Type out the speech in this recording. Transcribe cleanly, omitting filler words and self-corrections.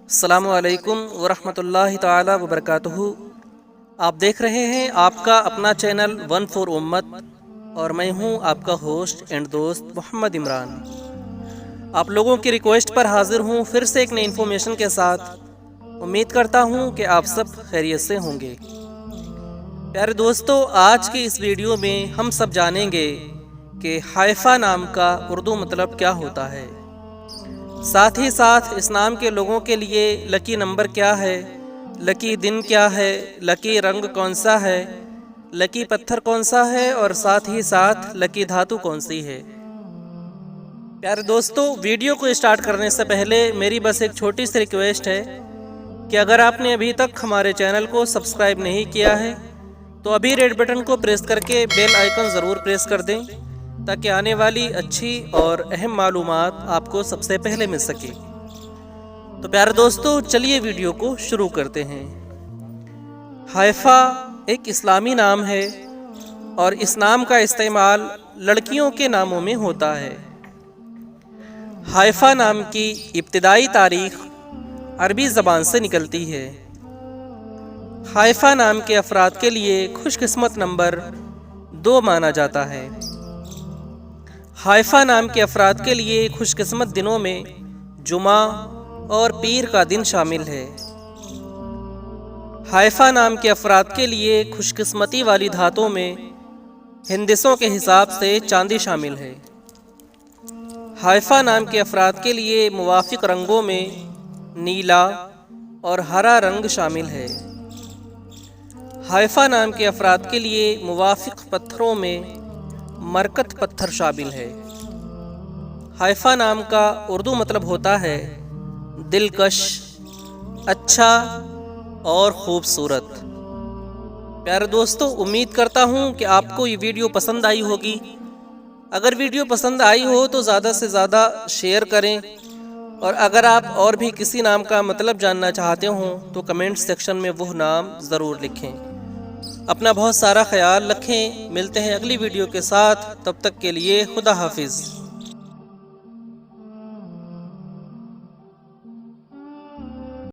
السلام علیکم ورحمۃ اللہ تعالی وبرکاتہ۔ آپ دیکھ رہے ہیں آپ کا اپنا چینل ون فور امت، اور میں ہوں آپ کا ہوسٹ اینڈ دوست محمد عمران۔ آپ لوگوں کی ریکویسٹ پر حاضر ہوں پھر سے ایک نئی انفارمیشن کے ساتھ۔ امید کرتا ہوں کہ آپ سب خیریت سے ہوں گے۔ پیارے دوستو، آج کی اس ویڈیو میں ہم سب جانیں گے کہ حائفہ نام کا اردو مطلب کیا ہوتا ہے، ساتھ ہی ساتھ اس نام کے لوگوں کے لیے لکی نمبر کیا ہے، لکی دن کیا ہے، لکی رنگ کون سا ہے، لکی پتھر کون سا ہے، اور ساتھ ہی ساتھ لکی دھاتو کون سی ہے۔ پیارے دوستو، ویڈیو کو اسٹارٹ کرنے سے پہلے میری بس ایک چھوٹی سی ریکویسٹ ہے کہ اگر آپ نے ابھی تک ہمارے چینل کو سبسکرائب نہیں کیا ہے تو ابھی ریڈ بٹن کو پریس کر کے بیل آئیکن ضرور پریس کر دیں، تاکہ آنے والی اچھی اور اہم معلومات آپ کو سب سے پہلے مل سکے۔ تو پیارے دوستو، چلیے ویڈیو کو شروع کرتے ہیں۔ حائفہ ایک اسلامی نام ہے اور اس نام کا استعمال لڑکیوں کے ناموں میں ہوتا ہے۔ حائفہ نام کی ابتدائی تاریخ عربی زبان سے نکلتی ہے۔ حائفہ نام کے افراد کے لیے خوش قسمت نمبر 2 مانا جاتا ہے۔ حائفہ نام کے افراد کے لیے خوش قسمت دنوں میں جمعہ اور پیر کا دن شامل ہے۔ حائفہ نام کے افراد کے لیے خوش قسمتی والی دھاتوں میں ہندسوں کے حساب سے چاندی شامل ہے۔ حائفہ نام کے افراد کے لیے موافق رنگوں میں نیلا اور ہرا رنگ شامل ہے۔ حائفہ نام کے افراد کے لیے موافق پتھروں میں مرکت پتھر شامل ہے۔ حائفہ نام کا اردو مطلب ہوتا ہے دلکش، اچھا اور خوبصورت۔ پیارے دوستو، امید کرتا ہوں کہ آپ کو یہ ویڈیو پسند آئی ہوگی۔ اگر ویڈیو پسند آئی ہو تو زیادہ سے زیادہ شیئر کریں، اور اگر آپ اور بھی کسی نام کا مطلب جاننا چاہتے ہوں تو کمنٹ سیکشن میں وہ نام ضرور لکھیں۔ اپنا بہت سارا خیال رکھیں۔ ملتے ہیں اگلی ویڈیو کے ساتھ، تب تک کے لیے خدا حافظ۔